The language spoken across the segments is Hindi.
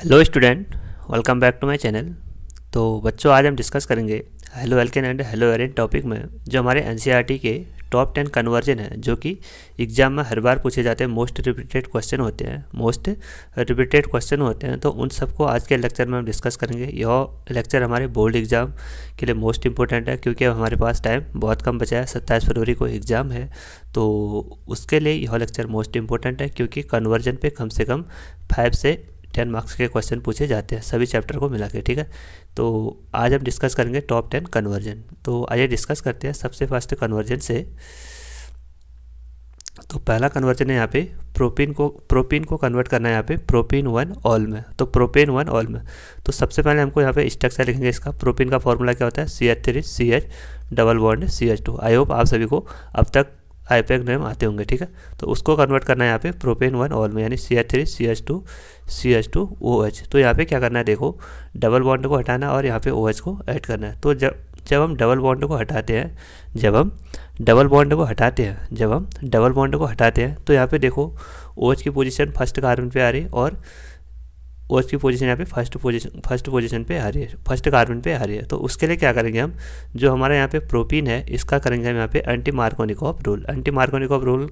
Hello student, welcome back to my channel. तो बच्चों, आज हम डिस्कस करेंगे haloalkane and haloarene topic में जो हमारे एनसीईआरटी के टॉप 10 कन्वर्जन है, जो कि एग्जाम में हर बार पूछे जाते हैं। मोस्ट रिपीटेड क्वेश्चन होते हैं। तो उन सबको आज के लेक्चर में हम डिस्कस करेंगे। यह लेक्चर हमारे बोर्ड एग्ज़ाम के लिए मोस्ट इंपॉर्टेंट है, क्योंकि अब हमारे पास टाइम बहुत कम बचा है। 27 फरवरी को एग्ज़ाम है, तो उसके लिए यह लेक्चर मोस्ट इंपॉर्टेंट है, क्योंकि कन्वर्जन पे कम से कम 5 से 10 मार्क्स के क्वेश्चन पूछे जाते हैं सभी चैप्टर को मिला के। ठीक है, तो आज हम डिस्कस करेंगे टॉप 10 कन्वर्जन। तो आइए डिस्कस करते हैं सबसे फर्स्ट कन्वर्जन से। तो पहला कन्वर्जन है यहाँ पे प्रोपीन को कन्वर्ट करना है यहाँ पे प्रोपीन 1 ऑल में। तो प्रोपेन 1 ऑल में, तो सबसे पहले हमको यहाँ पे स्ट्रक्चर लिखेंगे इसका। प्रोपीन का फॉर्मूला क्या होता है? CH3CH double bond CH2। I hope आप सभी को अब तक आईपैक नेम आते होंगे। ठीक है, तो उसको कन्वर्ट करना है यहाँ पे प्रोपेन 1 ऑल में, यानी CH3CH2CH2OH। तो यहाँ पे क्या करना है, देखो डबल बॉन्ड को हटाना और यहाँ पे OH को ऐड करना है। तो जब हम डबल बॉन्ड को हटाते हैं तो यहाँ पे देखो OH की पोजीशन फर्स्ट कार्बन पे आ रही है और OH की पोजीशन यहाँ पे फर्स्ट पोजीशन पे आ रही है, फर्स्ट कार्बन पे आ रही है। तो उसके लिए क्या करेंगे हम, जो हमारा यहाँ पे प्रोपीन है इसका करेंगे हम यहाँ पे एंटी मार्कोनिकॉफ रूल,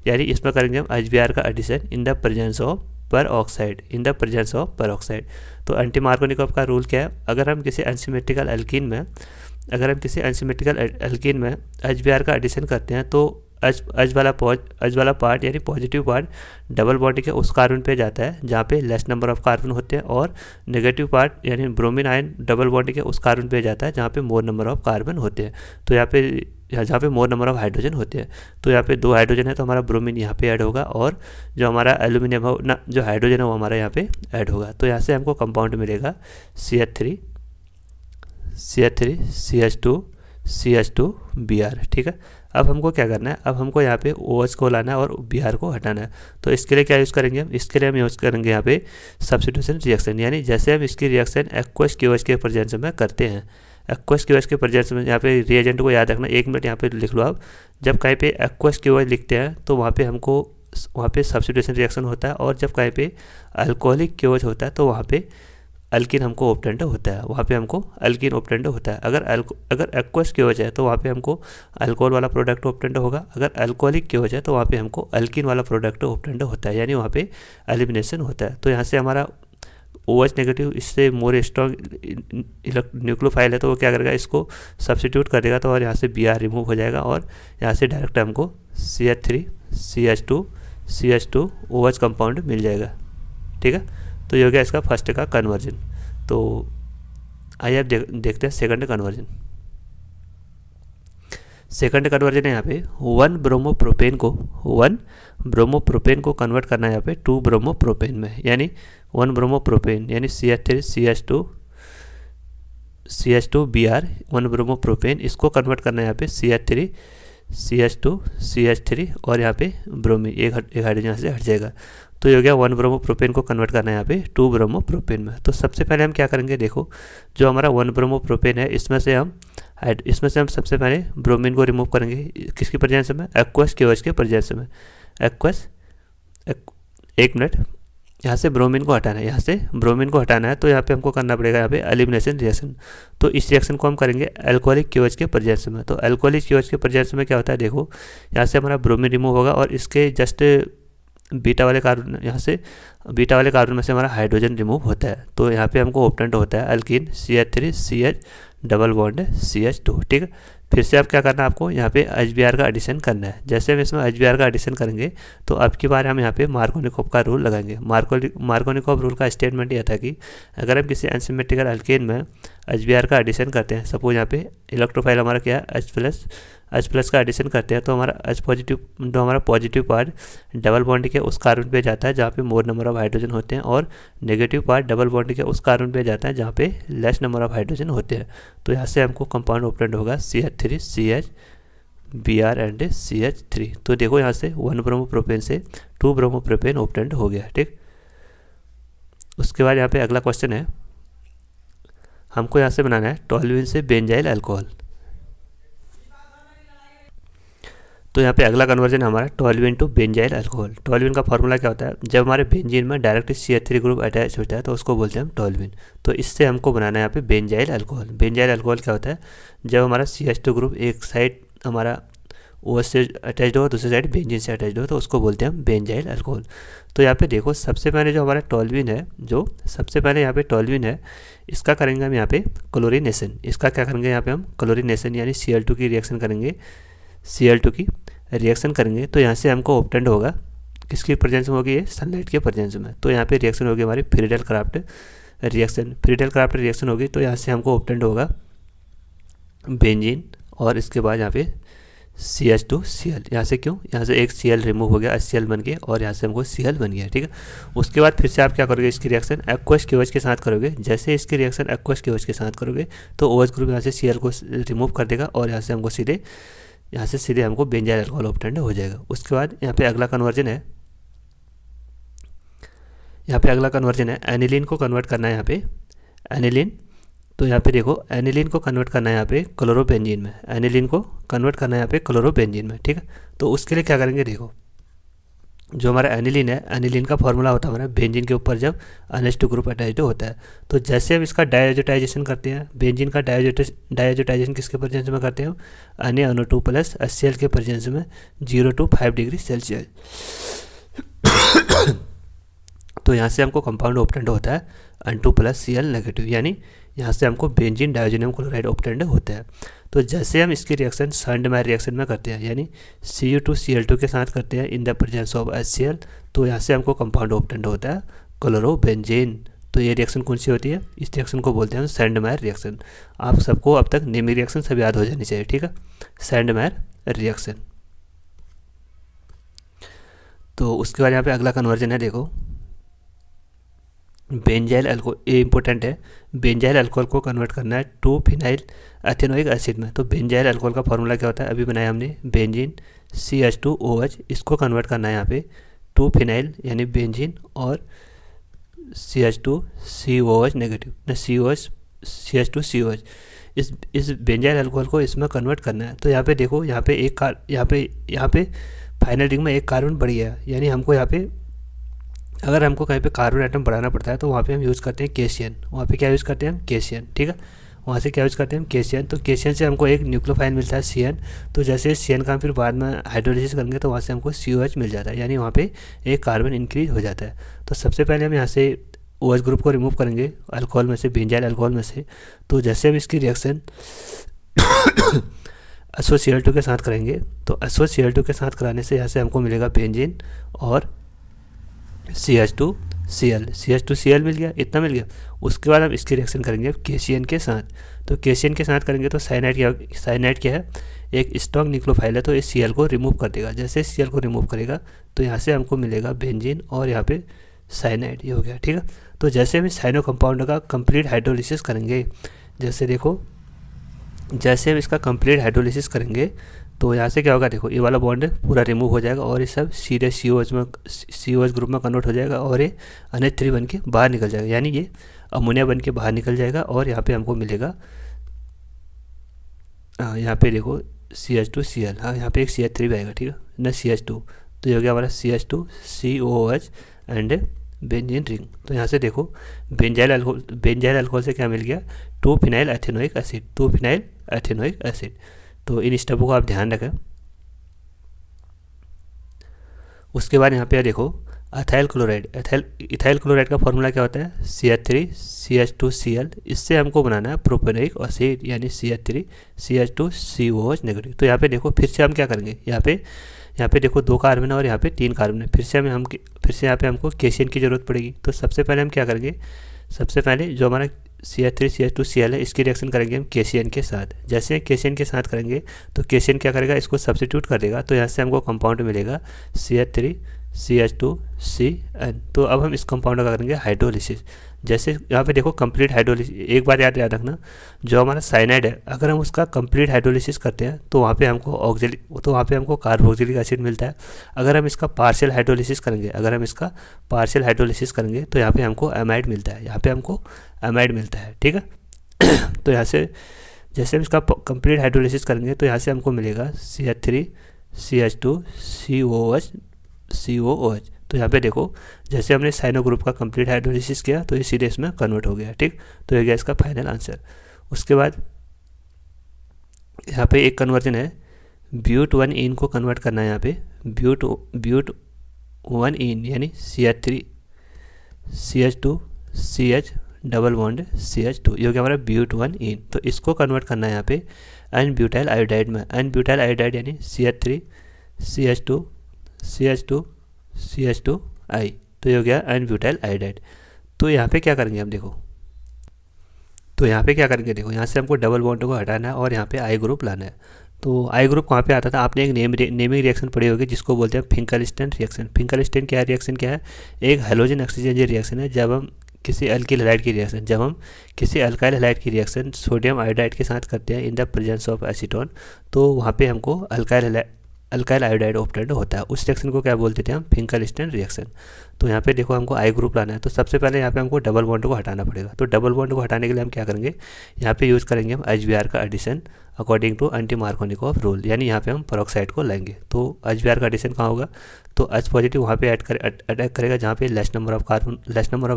यानी इसमें करेंगे हम HBr का addition in the presence of peroxide. तो एंटी मार्कोनिकॉफ का रूल क्या है? अगर हम किसी अनसिमेट्रिकल एल्कीन में HBr का एडिशन करते हैं तो एच वाला पार्ट यानी पॉजिटिव पार्ट डबल बॉन्ड के उस कार्बन पे जाता है जहाँ पे लेस नंबर ऑफ कार्बन होते हैं, और नेगेटिव पार्ट यानी ब्रोमीन आयन डबल बॉन्ड के उस कार्बन पे जाता है जहाँ पे मोर नंबर ऑफ कार्बन होते हैं। तो जहाँ पे मोर नंबर ऑफ हाइड्रोजन होते हैं, तो यहाँ पे 2 हाइड्रोजन है तो हमारा ब्रोमीन यहाँ पे ऐड होगा, और जो हमारा एल्यूमिनियम है ना, जो हाइड्रोजन है वो हमारा यहाँ पे ऐड होगा। तो यहाँ से हमको कंपाउंड मिलेगा CH3CH2Br। ठीक है, अब हमको क्या करना है, अब हमको यहाँ पे OH को लाना है और Br को हटाना है। तो इसके लिए क्या यूज़ करेंगे हम? इसके लिए हम यूज़ करेंगे यहाँ पे सब्स्टिट्यूशन रिएक्शन, यानी जैसे हम इसकी रिएक्शन एक्वस QH के प्रेजेंस में करते हैं। एक्वस QH के प्रेजेंस में यहाँ पे रिएजेंट को याद रखना, 1 मिनट यहाँ पे लिख लो आप। जब कहीं पे एक्वस QH लिखते हैं तो वहाँ पे सब्स्टिट्यूशन रिएक्शन होता है, और जब कहीं पे अल्कोहलिक QH होता है तो वहाँ पे अल्किन हमको ऑब्टेंड होता है, अगर एक्वस QH है तो वहाँ पे हमको अल्कोहल वाला प्रोडक्ट ऑब्टेंड होगा, अगर अल्कोहलिक QH है तो वहाँ पे हमको अल्किन वाला प्रोडक्ट ऑब्टेंड होता है, यानी वहाँ पे एलिमिनेशन होता है। तो यहाँ से हमारा OH नेगेटिव इससे मोर स्ट्रॉन्ग न्यूक्लियोफाइल है, तो वो क्या करेगा, इसको सब्स्टिट्यूट करेगा, तो और यहाँ से Br रिमूव हो जाएगा और यहाँ से डायरेक्ट हमको CH3CH2OH कंपाउंड मिल जाएगा। ठीक है, तो ये हो गया इसका फर्स्ट का कन्वर्जन। तो आइए अब देखते हैं सेकंड कन्वर्जन। है यहाँ पे 1 ब्रोमोप्रोपेन को कन्वर्ट करना है यहाँ पे 2 ब्रोमोप्रोपेन में, यानी 1 ब्रोमोप्रोपेन यानी CH3CH2Br 1 ब्रोमोप्रोपेन, इसको कन्वर्ट करना है यहाँ पे CH3CH2CH3 और यहाँ पे ब्रोमीन एक हाइड्रोजन यहाँ से हट जाएगा। तो ये हो गया 1 ब्रोमोप्रोपेन को कन्वर्ट करना है यहाँ पे 2 ब्रोमोप्रोपेन में। तो सबसे पहले हम क्या करेंगे, देखो जो हमारा 1 ब्रोमोप्रोपेन है इसमें से हम सबसे पहले ब्रोमीन को रिमूव करेंगे। किसकी प्रेजेंस में? एक्वस QH के प्रेजेंस में। एक मिनट, यहाँ से ब्रोमीन को हटाना है, तो यहाँ पे हमको करना पड़ेगा यहाँ पे एलिमिनेशन रिएक्शन। तो इस रिएक्शन को हम करेंगे अल्कोहलिक QH के प्रेजेंस में। तो अल्कोहलिक QH के प्रेजेंस में क्या होता है, देखो यहाँ से हमारा ब्रोमीन रिमूव होगा और इसके जस्ट बीटा वाले कार्बन में से हमारा हाइड्रोजन रिमूव होता है। तो यहाँ पे हमको ऑब्टेंड होता है alkyne CH3CH double bond CH2। ठीक है, फिर से अब क्या करना है आपको, यहाँ पे HBr का एडिशन करना है। जैसे हम इसमें HBr का एडिशन करेंगे तो अब की बार हम यहाँ पे मार्कोनिकॉफ का रूल लगाएंगे। मार्कोनिकॉफ रूल का स्टेटमेंट यह था कि अगर हम किसी अनसिमेट्रिकल अल्केन में HBr का एडिशन करते हैं, सपोज यहाँ पे इलेक्ट्रोफाइल हमारा क्या है H प्लस का एडिशन करते हैं, तो हमारा पॉजिटिव पार्ट डबल बॉन्ड के उस कार्बन पे जाता है जहाँ पे मोर नंबर ऑफ हाइड्रोजन होते हैं, और नेगेटिव पार्ट डबल बॉन्ड के उस कार्बन पे जाता है जहाँ पे लेस नंबर ऑफ हाइड्रोजन होते हैं। तो यहाँ से हमको कंपाउंड ऑब्टेंड होगा CH3CH Br एंड CH3। तो देखो यहाँ से 1 ब्रोमोप्रोपेन से 2 ब्रोमोप्रोपेन ऑब्टेंड हो गया। ठीक, उसके बाद यहाँ पे अगला क्वेश्चन है, हमको यहाँ से बनाना है टॉल्यूइन से बेंजाइल अल्कोहल। तो यहाँ पे अगला कन्वर्जन हमारा 12 इंटू बेंजाइल अल्कोहल। 12 का फॉर्मूला क्या होता है, जब हमारे बेंजीन में डायरेक्ट CH3 ग्रुप अटैच होता है तो उसको बोलते हैं हम 12। तो इससे हमको बनाना है यहाँ पे बेंजाइल अल्कोहल। बेंजाइल अल्कोहल क्या होता है, जब हमारा CH2 ग्रुप एक साइड हमारा OH से अटैच हो, दूसरी साइड बेंजीन से अटैच हो, तो उसको बोलते हैं हम बेंजाइल अल्कोहल। तो यहाँ पे देखो सबसे पहले जो हमारा 12 है, जो सबसे पहले यहाँ पे 12 है, इसका करेंगे हम यहाँ पे क्लोरीनेशन। इसका क्या करेंगे यहाँ पे हम क्लोरीनेशन, यानी Cl2 की रिएक्शन करेंगे, Cl2 की रिएक्शन करेंगे। तो यहाँ से हमको ऑब्टेंड होगा, किसकी प्रेजेंस में होगी, ये सनलाइट के प्रेजेंस में। तो यहाँ पे रिएक्शन होगी हमारी Friedel craft reaction. Friedel craft reaction होगी तो यहाँ से हमको ऑब्टेंड होगा बेंजीन, और इसके बाद यहाँ पे CH2Cl। यहाँ से क्यों, यहाँ से एक Cl रिमूव हो गया, HCl बन गया, और यहाँ से हमको Cl बन गया, ठीक है। उसके बाद फिर से आप क्या करोगे, इसकी रिएक्शन एक्वस KOH के साथ करोगे। जैसे इसकी रिएक्शन एक्वस KOH के साथ करोगे तो OH ग्रुप यहाँ से Cl को रिमूव कर देगा, और यहाँ से हमको सीधे हमको बेंजाइल अल्कोहल ऑब्टेंड हो जाएगा। उसके बाद यहाँ पे अगला कन्वर्जन है, एनिलीन को कन्वर्ट करना है यहाँ पे, एनिलीन। तो यहाँ पे देखो एनिलीन को कन्वर्ट करना है यहाँ पे क्लोरोबेंजीन में, एनिलीन को कन्वर्ट करना है यहाँ पे क्लोरोबेंजीन में, ठीक है। तो उसके लिए क्या करेंगे, देखो जो हमारा एनिलीन है, एनिलीन का फॉर्मूला होता है हमारा बेंजीन के ऊपर जब NH2 ग्रुप अटैच्ड होता है। तो जैसे हम इसका डायजोटाइजेशन करते हैं, बेंजीन का डायजोटाइजेशन किसके प्रेजेंस में करते हैं, Na2 प्लस HCl के प्रेजेंस में 0 to 5 डिग्री सेल्सियस। तो यहाँ से हमको कंपाउंड ऑब्टेंड होता है N2 प्लस Cl नेगेटिव, यानी यहाँ से हमको बेंजीन डायोजेनियम क्लोराइड ऑब्टेंड होता है। तो जैसे हम इसकी रिएक्शन सैंडमायर रिएक्शन में करते हैं, यानी Cu2Cl2 के साथ करते हैं इन द प्रेजेंस ऑफ HCl, तो यहाँ से हमको कंपाउंड ऑब्टेंड होता है क्लोरोबेंजीन। तो ये रिएक्शन कौन सी होती है, इस रिएक्शन को बोलते हैं सैंडमायर रिएक्शन। आप सबको अब तक नेमी रिएक्शन सब याद हो जानी चाहिए, ठीक है, सैंडमायर रिएक्शन। तो उसके बाद यहाँ पे अगला कन्वर्जन है, देखो बेंजाइल अल्कोहल, ये इंपॉर्टेंट है, बेंजाइल अल्कोहल को कन्वर्ट करना है 2 फिनाइल एथेनोइक एसिड में। तो बेंजाइल अल्कोहल का फॉर्मूला क्या होता है, अभी बनाया हमने बेंजीन CH2OH, इसको कन्वर्ट करना है यहाँ पे 2 फिनाइल यानी बेंजीन और CH2COH नेगेटिव ना CH2COH, इस बेंजाइल अल्कोहल को इसमें कन्वर्ट करना है। तो यहाँ पे देखो यहाँ पे फाइनल रिंग में एक कार्बन बढ़ गया, यानी हमको यहाँ पे अगर हमको कहीं पे कार्बन एटम बढ़ाना पड़ता है तो वहाँ पे हम यूज़ करते हैं केशियन। वहाँ पे क्या यूज़ करते हैं हम, केशियन, ठीक है। वहाँ से क्या यूज़ करते हैं हम, केशियन। तो केशियन से हमको एक न्यूक्लियोफाइल मिलता है CN। तो जैसे CN का हम फिर बाद में हाइड्रोलिसिस करेंगे तो वहाँ से हमको COH मिल जाता है, यानी वहाँ पे एक कार्बन इंक्रीज हो जाता है। तो सबसे पहले हम यहाँ से OH ग्रुप को रिमूव करेंगे अल्कोहल में से, बेंजाइल अल्कोहल में से। तो जैसे हम इसकी रिएक्शन SOCl2 के साथ करेंगे, तो SOCl2 के साथ कराने से यहाँ से हमको मिलेगा बेंजीन और CH2Cl मिल गया, इतना मिल गया। उसके बाद हम इसकी रिएक्शन करेंगे केशियन के साथ। तो केशियन के साथ करेंगे तो साइनाइड क्या है, एक स्ट्रॉन्ग न्यूक्लियोफाइल है, तो इस Cl को रिमूव कर देगा। जैसे Cl को रिमूव करेगा तो यहाँ से हमको मिलेगा बेंजीन और यहाँ पे साइनाइड, ये हो गया, ठीक है। तो जैसे हम इस साइनो कंपाउंड का कंप्लीट हाइड्रोलिसिस करेंगे, जैसे देखो जैसे हम इसका कंप्लीट हाइड्रोलिसिस करेंगे तो यहाँ से क्या होगा, देखो ये वाला बॉन्ड पूरा रिमूव हो जाएगा और ये सब सीधे COH ग्रुप में कन्वर्ट हो जाएगा और ये NH3 बन के बाहर निकल जाएगा, यानी ये अमोनिया बन के बाहर निकल जाएगा। और यहाँ पे हमको मिलेगा, यहाँ पे देखो CH2Cl, हाँ यहाँ पे एक CH3 भी आएगा, ठीक है ना, CH2। तो ये हो गया हमारा CH2COH एंड बेंजीन रिंग। तो यहाँ से देखो बेंजाइल अल्कोहल से क्या मिल गया, 2 फिनाइल एथेनोइक एसिड। तो इन स्टेपों को आप ध्यान रखें। उसके बाद यहाँ पे देखो इथाइल क्लोराइड का फॉर्मूला क्या होता है, CH3CH2Cl। इससे हमको बनाना है प्रोपेनोइक एसिड, यानी CH3CH2COH नेगेटिव। तो यहाँ पे देखो फिर से हम क्या करेंगे, यहाँ पे देखो 2 कार्बन है और यहाँ पे 3 कार्बन है। फिर से यहाँ पे हमको केशियन की ज़रूरत पड़ेगी। तो सबसे पहले हम क्या करेंगे, सबसे पहले जो हमारा CH3CH2Cl है इसकी रिएक्शन करेंगे हम केशियन के साथ। जैसे केशियन के साथ करेंगे तो केशियन क्या करेगा, इसको सब्स्टिट्यूट कर देगा। तो यहाँ से हमको कंपाउंड मिलेगा CH3CH2Cn। तो अब हम इस कंपाउंड का करेंगे हाइड्रोलिसिस। जैसे यहाँ पे देखो कंप्लीट हाइड्रोलिसिस, एक बार याद रखना, जो हमारा साइनाइड है अगर हम उसका कंप्लीट हाइड्रोलिसिस करते हैं तो वहाँ पे हमको कार्बोक्सिलिक एसिड मिलता है। अगर हम इसका पार्शियल हाइड्रोलिसिस करेंगे तो यहाँ पे हमको एमाइड मिलता है, ठीक है। तो यहाँ से जैसे हम इसका कंप्लीट हाइड्रोलिसिस करेंगे तो यहाँ से हमको मिलेगा CH2COOH। तो यहाँ पे देखो जैसे हमने साइनो ग्रुप का कंप्लीट हाइड्रोलिसिस किया तो ये सीधे इसमें कन्वर्ट हो गया, ठीक। तो ये गया इसका फाइनल आंसर। उसके बाद यहाँ पे एक कन्वर्जन है, ब्यूट 1 इन को कन्वर्ट करना है यहाँ पे, ब्यूट 1 इन यानी CH3 CH2 CH double bond CH2, ये हो गया हमारा ब्यूट 1 इन। तो इसको कन्वर्ट करना है यहाँ पे एन ब्यूटाइल आयोडाइड में, एन ब्यूटाइल आयोडाइड यानी CH3 CH2 CH2 CH2I। तो ये हो गया एन ब्यूटाइल आयोडाइड। तो यहाँ पे क्या करेंगे हम देखो, तो यहाँ पे क्या करेंगे देखो, यहाँ से हमको डबल बॉन्ड को हटाना है और यहाँ पे आई ग्रुप लाना है। तो आई ग्रुप कहाँ पे आता था, आपने एक नेमिंग रिएक्शन पढ़ी होगी जिसको बोलते हैं फिंकलस्टैन रिएक्शन। फिंकलस्टैन क्या रिएक्शन क्या है, एक हैलोजन ऑक्सीजन रिएक्शन है। जब हम किसी अल्किल हैलाइड की रिएक्शन, जब हम किसी अल्काइल हैलाइड की रिएक्शन सोडियम आयोडाइड के साथ करते हैं इन द प्रेजेंस ऑफ एसीटोन, तो वहाँ पे हमको अल्काइल आयोडाइड ऑब्टेंड होता है। उस रिएक्शन को क्या बोलते थे हम, फिंकलस्टैन रिएक्शन। तो यहाँ पे देखो हमको आई ग्रुप लाना है, तो सबसे पहले यहाँ पे हमको डबल बॉन्ड को हटाना पड़ेगा। तो डबल बॉन्ड को हटाने के लिए हम क्या करेंगे, यहाँ पे यूज़ करेंगे हम HBr का addition according to anti Markovnikov rule, यानी यहाँ पे हम पेरोक्साइड को लाएंगे। तो HBr का एडिशन कहाँ होगा, तो H पॉजिटिव वहाँ पे अटैक करेगा जहाँ पे लेस नंबर ऑफ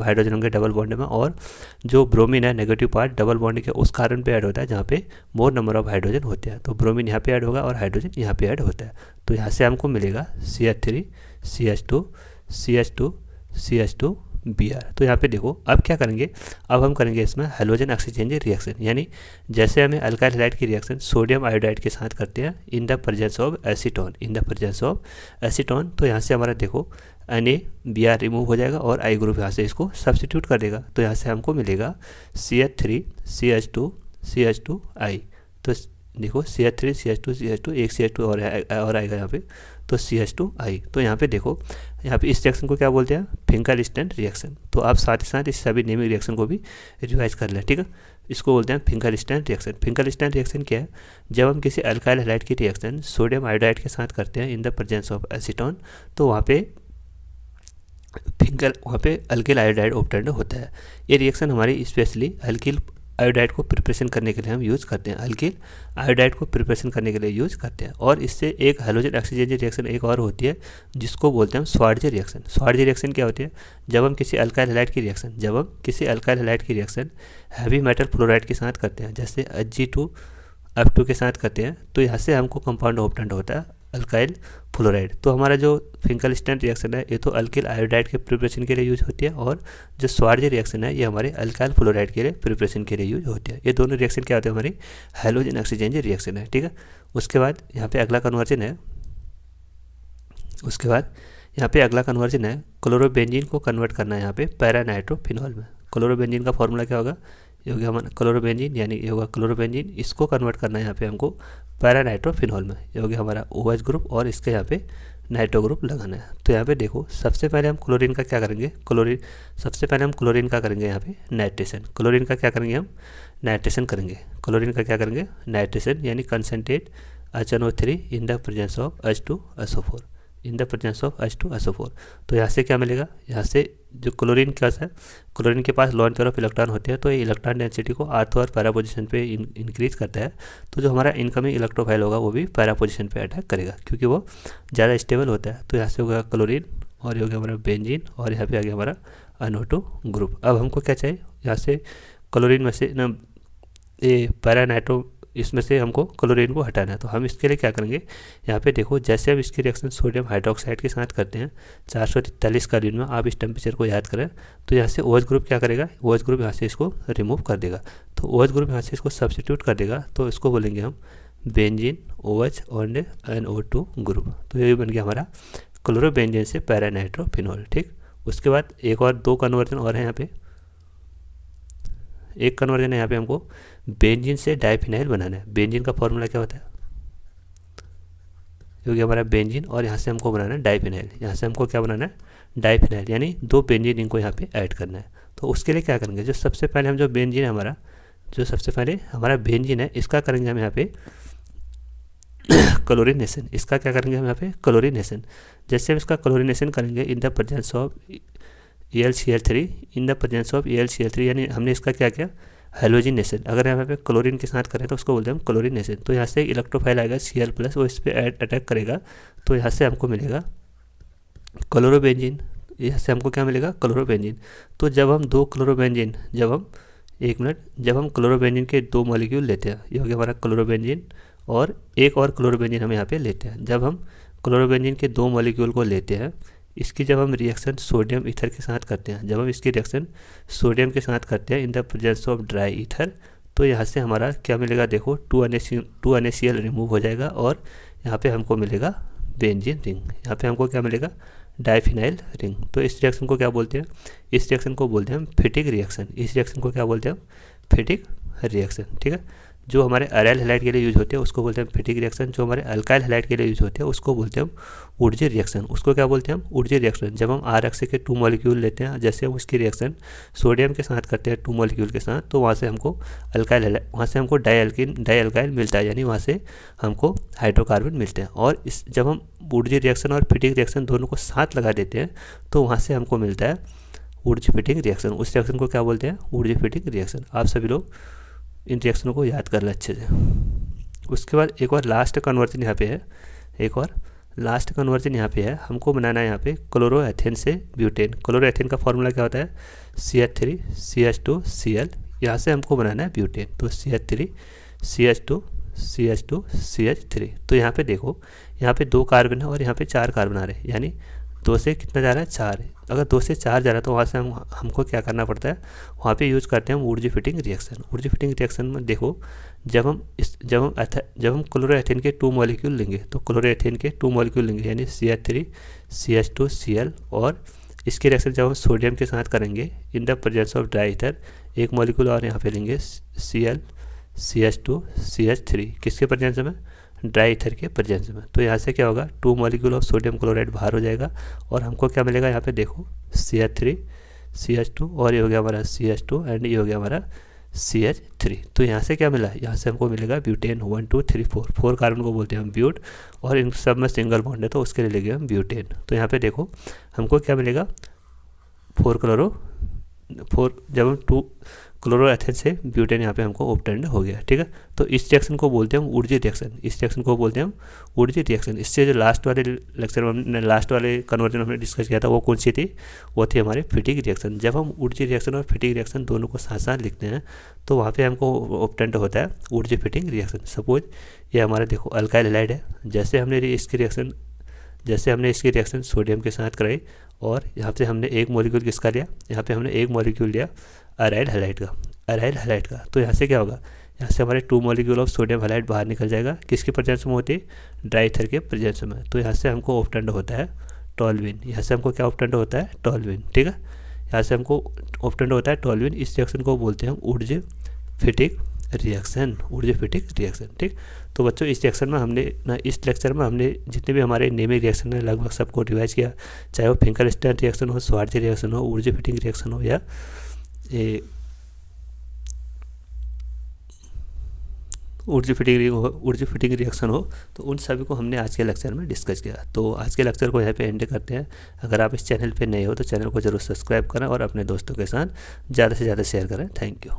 हाइड्रोजन होंगे डबल बॉन्ड में, और जो ब्रोमीन है नेगेटिव पार्ट डबल बॉन्ड के उस कार्बन पे ऐड होता है जहाँ पे मोर नंबर ऑफ हाइड्रोजन होते हैं। तो ब्रोमीन यहाँ पे ऐड होगा और हाइड्रोजन यहाँ पे ऐड होता है। तो यहाँ से हमको मिलेगा CH3 CH2 CH2 CH2Br। तो यहाँ पे देखो अब क्या करेंगे, अब हम करेंगे इसमें हैलोजन एक्सचेंज रिएक्शन, यानी जैसे हमें अल्काइल हैलाइड की रिएक्शन सोडियम आयोडाइड के साथ करते हैं इन the presence of acetone, in the presence of acetone. तो यहाँ से हमारा देखो NaBr रिमूव हो जाएगा और आई ग्रुप यहाँ से इसको सब्सटीट्यूट कर देगा। तो यहाँ से हमको मिलेगा CH3 CH2 CH2I। तो देखो CH3 CH2 CH2 एक CH2 और आएगा यहाँ पे, तो CH2I। तो यहाँ पे देखो, यहाँ पे इस रिएक्शन को क्या बोलते हैं, फिंकलस्टैन रिएक्शन। तो आप साथ ही साथ इस सभी नेमिंग रिएक्शन को भी रिवाइज कर लें, ठीक है। इसको बोलते हैं फिंकलस्टैन रिएक्शन। फिंकलस्टैन रिएक्शन क्या है, जब हम किसी अल्काइल हैलाइड की रिएक्शन सोडियम आयोडाइड के साथ करते हैं इन द प्रेजेंस ऑफ एसीटोन, तो वहाँ पे अल्किल आयोडाइड ऑब्टेंड होता है। ये रिएक्शन हमारी स्पेशली अल्किल आयोडाइड को प्रिपरेशन करने के लिए हम यूज़ करते हैं, अल्किल आयोडाइड को प्रिपरेशन करने के लिए यूज़ करते हैं। और इससे एक हैलोजन एक्सचेंज रिएक्शन एक और होती है जिसको बोलते हैं स्वार्जे रिएक्शन। स्वार्जे रिएक्शन क्या होती है, जब हम किसी अल्काइल हैलाइड की रिएक्शन हैवी मेटल फ्लोराइड के साथ करते हैं, जैसे Hg2F2 के साथ करते हैं, तो यहाँ से हमको कंपाउंड ऑब्टेंड होता है अल्काइल फ्लोराइड। तो हमारा जो फिंकलस्टैन रिएक्शन है ये तो अल्किल आयोडाइड के प्रिपरेशन के लिए यूज होती है, और जो स्वार्जे रिएक्शन है ये हमारे अल्काइल फ्लोराइड के लिए प्रिपरेशन के लिए यूज होती है। ये दोनों रिएक्शन क्या होते हैं, हमारी हैलोजन एक्सचेंज रिएक्शन है, ठीक है। उसके बाद यहाँ पे अगला कन्वर्जन है, क्लोरोबेंजीन को कन्वर्ट करना है यहाँ पे पैरानाइट्रोफिनॉल में। क्लोरोबेंजीन का फॉर्मूला क्या होगा, ये हो गया हमारा क्लोरोबेंजीन, यानी ये होगा क्लोरोबेंजीन, इसको कन्वर्ट करना है यहाँ पे हमको पैरानाइट्रोफिनॉल में। ये हो गया हमारा OH ग्रुप और इसके यहाँ पे नाइट्रो ग्रुप लगाना है। तो यहाँ पे देखो सबसे पहले हम क्लोरीन का क्या करेंगे, क्लोरीन का करेंगे यहाँ पे नाइट्रेशन। क्लोरीन का क्या करेंगे हम, नाइट्रेशन करेंगे। क्लोरीन का क्या करेंगे, नाइट्रेशन, यानी concentrate HNO3 in the presence of H2SO4, in the presence of H2SO4। तो यहाँ से क्या मिलेगा, यहाँ से जो क्लोरीन क्या है, क्लोरीन के पास लोन पेयर ऑफ इलेक्ट्रॉन होते हैं, तो ये इलेक्ट्रॉन डेंसिटी को अर्थ और पैरा पोजीशन पे इंक्रीज करता है। तो जो हमारा इनकमिंग इलेक्ट्रोफाइल होगा वो भी पैरा पोजीशन पे अटैक करेगा क्योंकि वो ज़्यादा स्टेबल होता है। तो यहाँ से होगा क्लोरीन और ये हो गया हमारा बेंजीन और यहाँ पे आ गया हमारा NO2 ग्रुप। अब हमको क्या चाहिए, यहाँ से क्लोरीन में से ना ये पैरानाइट्रो, इसमें से हमको क्लोरीन को हटाना है। तो हम इसके लिए क्या करेंगे, यहाँ पे देखो जैसे हम इसकी रिएक्शन सोडियम हाइड्रोक्साइड के साथ करते हैं 443 केल्विन में, आप इस टेम्परेचर को याद करें, तो यहाँ से OH ग्रुप क्या करेगा, OH ग्रुप यहाँ से इसको रिमूव कर देगा। तो OH ग्रुप यहाँ से इसको सब्सटीट्यूट कर देगा, तो इसको बोलेंगे हम बेंजीन OH और NO2 ग्रुप। तो ये बन गया हमारा क्लोरोबेंजीन से पैरानाइट्रोफिनॉल, ठीक। उसके बाद एक और दो कन्वर्जन और है यहाँ पे, एक कन्वर्जन है यहाँ पे हमको बेंजीन से डाइफिनाइल बनाना है। बेंजीन का फॉर्मूला क्या होता है, क्योंकि हमारा बेंजीन और यहाँ से हमको बनाना है डाइफिनाइल, यहाँ से हमको क्या बनाना है, डाइफिनाइल, यानी दो बेंजीन इनको यहाँ पे ऐड करना है। तो उसके लिए क्या करेंगे, जो सबसे पहले हम जो बेंजीन है हमारा बेंजीन है, इसका करेंगे हम यहाँ पे क्लोरीनेशन। इसका क्या करेंगे हम यहाँ पे, क्लोरीनेशन। जैसे हम इसका क्लोरीनेशन करेंगे इन the presence of AlCl3, in the presence of AlCl3, यानी हमने इसका क्या किया, हेलोजिनेशन। अगर यहाँ पे क्लोरीन के साथ करें तो उसको बोलते हैं हम क्लोरीनेशन। तो यहाँ से इलेक्ट्रोफाइल आएगा Cl+, वो इस पर अटैक करेगा, तो यहाँ से हमको मिलेगा क्लोरोबेंजीन। यहाँ से हमको क्या मिलेगा? क्लोरोबेंजीन। तो जब हम दो क्लोरोबेंजीन, जब हम क्लोरोबेंजीन के दो मॉलिक्यूल लेते हैं, ये हो गया हमारा क्लोरोबेंजीन, और एक और क्लोरोबेंजीन हम यहाँ पे लेते हैं। जब हम क्लोरोबेंजीन के दो मॉलिक्यूल को लेते हैं, इसकी जब हम रिएक्शन सोडियम ईथर के साथ करते हैं, जब हम इसकी रिएक्शन सोडियम के साथ करते हैं इन the presence of dry ether, तो यहाँ से हमारा क्या मिलेगा? देखो 2 NaCl रिमूव हो जाएगा और यहाँ पे हमको मिलेगा बेंजीन रिंग। यहाँ पे हमको क्या मिलेगा? Diphenyl ring. तो इस रिएक्शन को क्या बोलते हैं? इस रिएक्शन को बोलते हैं हम फिटिक रिएक्शन। इस रिएक्शन को क्या बोलते हैं हम? फिटिक रिएक्शन। ठीक है। जो हमारे अराइल हैलाइड के लिए यूज होते हैं उसको बोलते हैं फिटिक रिएक्शन। जो हमारे अल्काइल हैलाइड के लिए यूज होते हैं उसको बोलते हैं हम वुडजी रिएक्शन। उसको क्या बोलते हैं हम? वुडजी रिएक्शन। जब हम RX के 2 मॉलिक्यूल लेते हैं, जैसे हम उसकी रिएक्शन सोडियम के साथ करते हैं 2 मॉलिक्यूल के साथ, तो वहाँ से हमको वहाँ से हमको डाइअल्काइल मिलता है, यानी वहाँ से हमको हाइड्रोकार्बन मिलते हैं। और इस जब हम वुडजी रिएक्शन और फिटिक रिएक्शन दोनों को साथ लगा देते हैं तो वहाँ से हमको मिलता है वुडजी फिटिक रिएक्शन। उस रिएक्शन को क्या बोलते हैं? वुडजी फिटिक रिएक्शन। आप सभी लोग इन रिएक्शनों को याद कर लें अच्छे से। उसके बाद एक और लास्ट कन्वर्जन यहाँ पे है, हमको बनाना है यहाँ पे क्लोरोएथेन से ब्यूटेन। क्लोरोएथेन का फॉर्मूला क्या होता है? CH3 CH2 Cl। यहाँ से हमको बनाना है ब्यूटेन, तो CH3 CH2 CH2 CH3। तो यहाँ पे देखो, यहाँ पे 2 कार्बन है और यहाँ पे 4 कार्बन आ रहे हैं, यानी 2 से कितना जा रहा है? 4। अगर 2 से 4 जा रहा है तो वहाँ से हमको क्या करना पड़ता है? वहाँ पे यूज़ करते हैं हम वुडजी फिटिंग रिएक्शन। वुडजी फिटिंग रिएक्शन में देखो, जब हम क्लोरोएथेन के 2 मॉलिक्यूल लेंगे, तो क्लोरोएथेन के 2 मॉलिक्यूल लेंगे, यानी CH3 CH2 Cl, और इसकी रिएक्शन जब हम सोडियम के साथ करेंगे इन the presence of dry ether, एक मॉलिक्यूल और यहाँ पे लेंगे Cl CH2 CH3, किसके प्रेजेंस में? ड्राई ईथर के प्रेजेंस में। तो यहाँ से क्या होगा? 2 मॉलिक्यूल ऑफ सोडियम क्लोराइड बाहर हो जाएगा और हमको क्या मिलेगा? यहाँ पे देखो CH3 CH2, और ये हो गया हमारा CH2, एंड ये हो गया हमारा CH3। तो यहाँ से क्या मिला? यहाँ से हमको मिलेगा ब्यूटेन। 1 2 3 4 कार्बन को बोलते हैं हम ब्यूट, और इन सब में सिंगल बॉन्ड है तो उसके लिए लेंगे हम ब्यूटेन। तो यहाँ पे देखो हमको क्या मिलेगा? 4 जब हम 2 क्लोरोएथेन से ब्यूटेन यहाँ पे हमको ऑब्टेन्ड हो गया। ठीक है। तो इस रिएक्शन को बोलते हैं हम वुडजी रिएक्शन। इससे जो लास्ट वाले लेक्चर में हमने, लास्ट वाले कन्वर्जन हमने डिस्कस किया था, वो कौन सी थी? वो थी हमारे फिटिक रिएक्शन। जब हम वुडजी रिएक्शन और फिटिक रिएक्शन दोनों को साथ साथ लिखते हैं तो वहाँ पे हमको ऑब्टेन्ड होता है वुडजी फिटिक रिएक्शन। सपोज ये हमारा देखो अल्काइल हैलाइड है, जैसे हमने इसकी रिएक्शन सोडियम के साथ कराई, और यहाँ से हमने एक मॉलिक्यूल किसका लिया? यहाँ पे हमने एक मॉलिक्यूल लिया अराइल हैलाइड का। तो यहाँ से क्या होगा? यहाँ से हमारे 2 मॉलिक्यूल ऑफ सोडियम हैलाइड बाहर निकल जाएगा, किसके प्रेजेंस में होती है? ड्राई ईथर के प्रेजेंस में। तो यहाँ से हमको ऑब्टेन्ड होता है टॉल्यूइन। यहाँ से हमको क्या ऑब्टेन्ड होता है? टॉल्यूइन। ठीक है। यहाँ से हमको ऑब्टेन्ड होता है टॉल्यूइन। इस रिएक्शन को बोलते हैं वुडजी फिटिक रिएक्शन। ठीक। तो बच्चों, इस रिएक्शन में इस लेक्चर में हमने जितने भी हमारे नेमिक रिएक्शन है लगभग सबको रिवाइज किया, चाहे वो फिंकलस्टैन रिएक्शन हो, स्वार्थी रिएक्शन हो, वुडजी फिटिंग रिएक्शन हो, या वुडजी फिटिंग रिएक्शन हो, तो उन सभी को हमने आज के लेक्चर में डिस्कस किया। तो आज के लेक्चर को यहाँ पे एंड करते हैं। अगर आप इस चैनल पे नए हो तो चैनल को जरूर सब्सक्राइब करें और अपने दोस्तों के साथ ज़्यादा से ज़्यादा शेयर करें। Thank you.